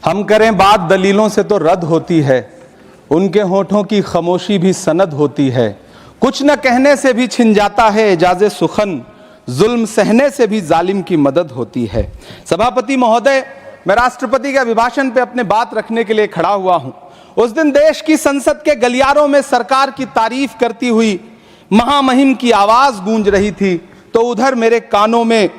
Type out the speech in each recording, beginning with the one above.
हम करें बात दलीलों से तो रद्द होती है, उनके होठों की खामोशी भी सनद होती है। कुछ न कहने से भी छिन जाता है एजाज़े सुखन, जुल्म सहने से भी जालिम की मदद होती है। सभापति महोदय, मैं राष्ट्रपति के अभिभाषण पे अपने बात रखने के लिए खड़ा हुआ हूं। उस दिन देश की संसद के गलियारों में सरकार की तारीफ करती हुई महामहिम की आवाज गूंज रही थी, तो उधर मेरे कानों में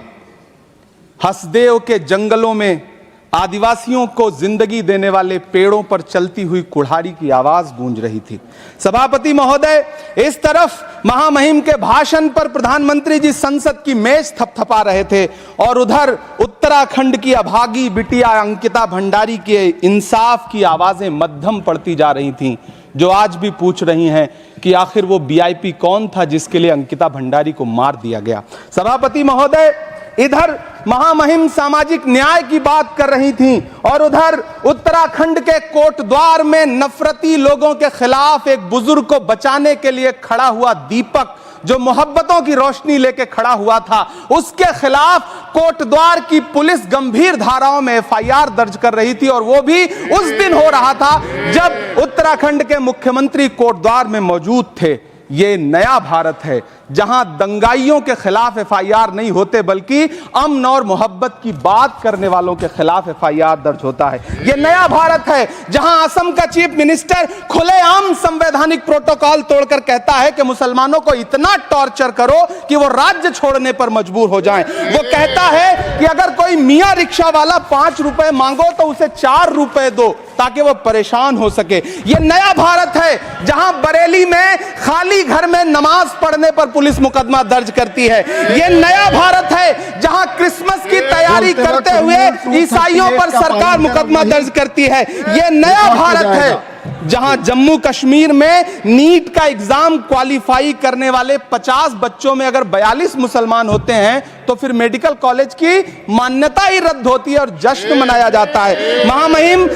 हसदेव के जंगलों में आदिवासियों को जिंदगी देने वाले पेड़ों पर चलती हुई कुल्हाड़ी की आवाज गूंज रही थी। सभापति महोदय, इस तरफ महामहिम के भाषण पर प्रधानमंत्री जी संसद की मेज थपथपा रहे थे और उधर उत्तराखंड की अभागी बिटिया अंकिता भंडारी के इंसाफ की आवाजें मध्यम पड़ती जा रही थीं, जो आज भी पूछ रही हैं कि आखिर वो वीआईपी कौन था जिसके लिए अंकिता भंडारी को मार दिया गया। सभापति महोदय, इधर महामहिम सामाजिक न्याय की बात कर रही थीं और उधर उत्तराखंड के कोटद्वार में नफरती लोगों के खिलाफ एक बुजुर्ग को बचाने के लिए खड़ा हुआ दीपक, जो मोहब्बतों की रोशनी लेके खड़ा हुआ था, उसके खिलाफ कोटद्वार की पुलिस गंभीर धाराओं में एफआईआर दर्ज कर रही थी। और वो भी उस दिन हो रहा था जब उत्तराखंड के मुख्यमंत्री कोटद्वार में मौजूद थे। ये नया भारत है जहां दंगाइयों के खिलाफ एफआईआर नहीं होते, बल्कि अमन और मोहब्बत की बात करने वालों के खिलाफ एफआईआर दर्ज होता है। ये नया भारत है जहां असम का चीफ मिनिस्टर खुलेआम संवैधानिक प्रोटोकॉल तोड़कर कहता है कि मुसलमानों को इतना टॉर्चर करो कि वो राज्य छोड़ने पर मजबूर हो जाएं। वो कहता है कि अगर कोई मियां रिक्शा वाला 5 रुपए मांगो तो उसे 4 रुपए दो ताकि वो परेशान हो सके। ये नया भारत है जहां बरेली में खाली घर में नमाज पढ़ने पर पुलिस मुकदमा दर्ज करती है। ये नया भारत है जहां क्रिसमस की तैयारी करते हुए ईसाइयों पर सरकार मुकदमा दर्ज करती है। ये नया भारत है जहां जम्मू कश्मीर में नीट का एग्जाम क्वालिफाई करने वाले 50 बच्चों में अगर 42 मुसलमान होते हैं तो फिर मेडिकल कॉलेज की मान्यता ही रद्द होती है और जश्न मनाया जाता है। महामहिम,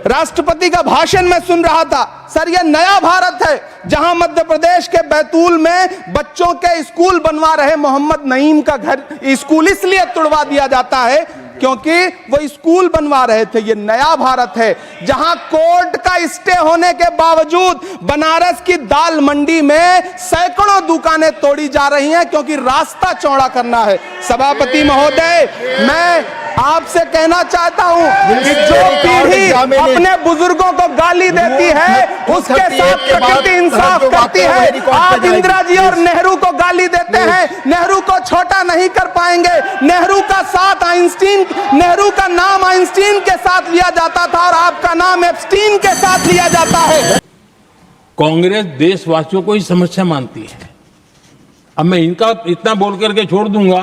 राष्ट्रपति का भाषण में सुन रहा था। सर, यह नया भारत है जहां मध्य प्रदेश के बैतूल में बच्चों के स्कूल बनवा रहे मोहम्मद नईम का घर स्कूल इसलिए तुड़वा दिया जाता है क्योंकि वो स्कूल बनवा रहे थे। ये नया भारत है जहां कोर्ट का स्टे होने के बावजूद बनारस की दाल मंडी में सैकड़ों दुकानें तोड़ी जा रही हैं क्योंकि रास्ता चौड़ा करना है। सभापति महोदय, मैं आपसे कहना चाहता हूं कि जो पीढ़ी अपने बुजुर्गों को गाली देती है उसके साथ प्रकृति इंसाफ करती है। आप इंदिरा जी और नेहरू को गाली देते हैं, नेहरू को छोटा नहीं कर पाएंगे। नेहरू का साथ आइंस्टीन, नेहरू का नाम आइंस्टीन के साथ लिया जाता था और आपका नाम एप्स्टीन के साथ लिया जाता है। कांग्रेस देशवासियों को ही समस्या मानती है। अब मैं इनका इतना बोल करके छोड़ दूंगा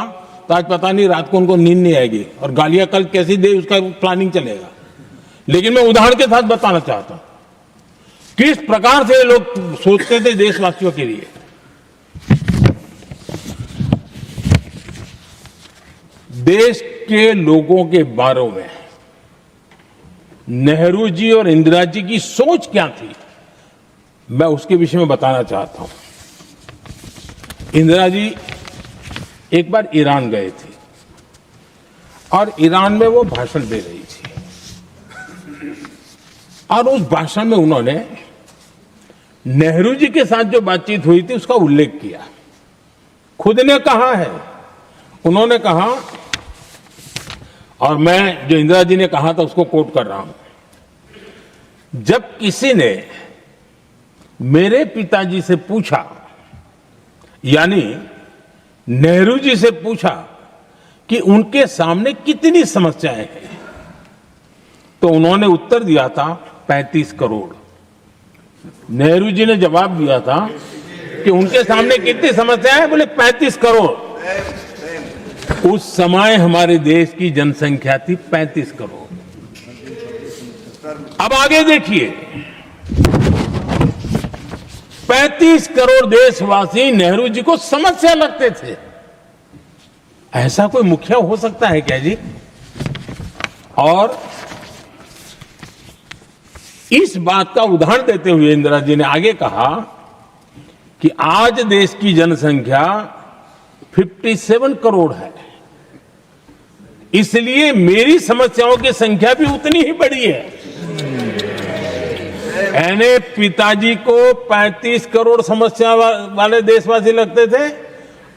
तो आज पता नहीं रात को उनको नींद नहीं आएगी और गालियां कल कैसी दे उसका प्लानिंग चलेगा। लेकिन मैं उदाहरण के साथ बताना चाहता हूं किस प्रकार से लोग सोचते थे देशवासियों के लिए। देश के लोगों के बारे में नेहरू जी और इंदिरा जी की सोच क्या थी, मैं उसके विषय में बताना चाहता हूं। इंदिरा जी एक बार ईरान गए थे और ईरान में वो भाषण दे रही थी और उस भाषण में उन्होंने नेहरू जी के साथ जो बातचीत हुई थी उसका उल्लेख किया। खुद ने कहा है, उन्होंने कहा, और मैं जो इंदिरा जी ने कहा था उसको कोट कर रहा हूं, जब किसी ने मेरे पिताजी से पूछा, यानी नेहरू जी से पूछा कि उनके सामने कितनी समस्याएं हैं, तो उन्होंने उत्तर दिया था 35 करोड़। नेहरू जी ने जवाब दिया था कि उनके सामने कितनी समस्याएं हैं, बोले 35 करोड़। उस समय हमारे देश की जनसंख्या थी 35 करोड़। अब आगे देखिए, 35 करोड़ देशवासी नेहरू जी को समस्या लगते थे। ऐसा कोई मुखिया हो सकता है क्या जी? और इस बात का उदाहरण देते हुए इंदिरा जी ने आगे कहा कि आज देश की जनसंख्या 57 करोड़ है इसलिए मेरी समस्याओं की संख्या भी उतनी ही बड़ी है। यानी पिताजी को 35 करोड़ समस्या वाले देशवासी लगते थे,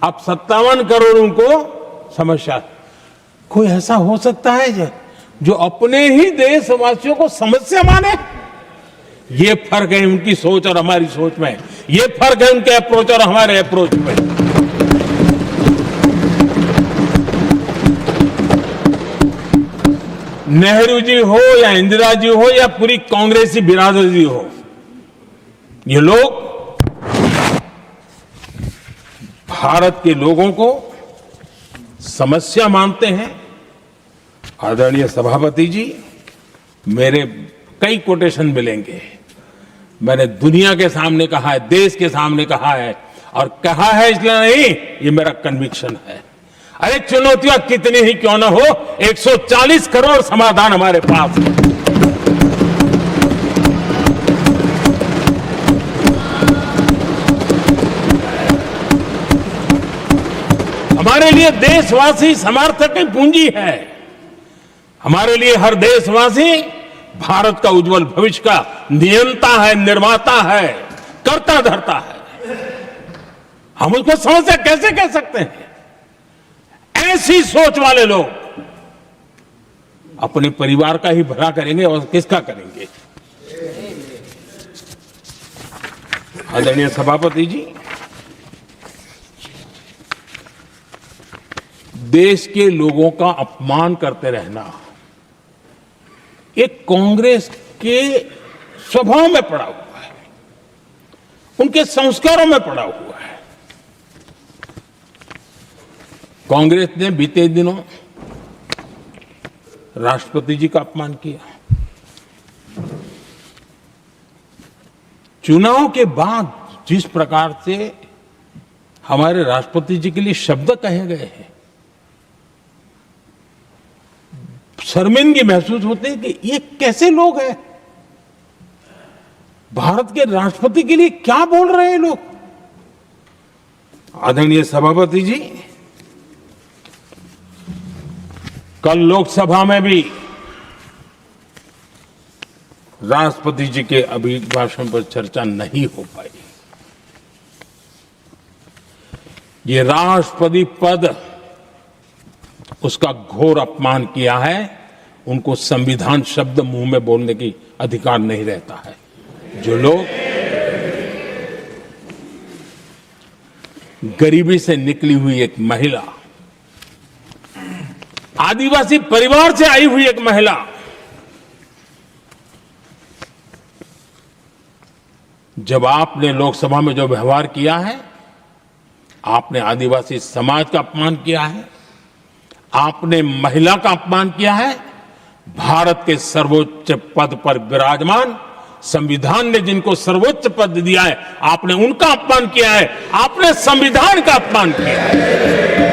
अब 57 करोड़ उनको समस्या। कोई ऐसा हो सकता है जो अपने ही देशवासियों को समस्या माने? ये फर्क है उनकी सोच और हमारी सोच में, ये फर्क है उनके अप्रोच और हमारे अप्रोच में। नेहरू जी हो या इंदिरा जी हो या पूरी कांग्रेसी बिरादरी हो, ये लोग भारत के लोगों को समस्या मानते हैं। आदरणीय सभापति जी, मेरे कई कोटेशन मिलेंगे। मैंने दुनिया के सामने कहा है, देश के सामने कहा है, और कहा है इसलिए नहीं, ये मेरा कन्विक्शन है। अरे चुनौतियां कितनी ही क्यों ना हो, 140 करोड़ समाधान हमारे पास है। हमारे लिए देशवासी समर्थक की पूंजी है। हमारे लिए हर देशवासी भारत का उज्जवल भविष्य का नियंता है, निर्माता है, कर्ता धर्ता है। हम उसको समस्या कैसे कह सकते हैं? ऐसी सोच वाले लोग अपने परिवार का ही भला करेंगे और किसका करेंगे? आदरणीय सभापति जी, देश के लोगों का अपमान करते रहना एक कांग्रेस के स्वभाव में पड़ा हुआ है, उनके संस्कारों में पड़ा हुआ है। कांग्रेस ने बीते दिनों राष्ट्रपति जी का अपमान किया। चुनाव के बाद जिस प्रकार से हमारे राष्ट्रपति जी के लिए शब्द कहे गए हैं, शर्मिंदगी महसूस होती है कि ये कैसे लोग हैं? भारत के राष्ट्रपति के लिए क्या बोल रहे हैं लोग? आदरणीय सभापति जी, कल लोकसभा में भी राष्ट्रपति जी के अभिभाषण पर चर्चा नहीं हो पाई। ये राष्ट्रपति पद, उसका घोर अपमान किया है। उनको संविधान शब्द मुंह में बोलने की अधिकार नहीं रहता है। जो लोग गरीबी से निकली हुई एक महिला, आदिवासी परिवार से आई हुई एक महिला, जब आपने लोकसभा में जो व्यवहार किया है, आपने आदिवासी समाज का अपमान किया है, आपने महिला का अपमान किया है। भारत के सर्वोच्च पद पर विराजमान, संविधान ने जिनको सर्वोच्च पद दिया है, आपने उनका अपमान किया है, आपने संविधान का अपमान किया है।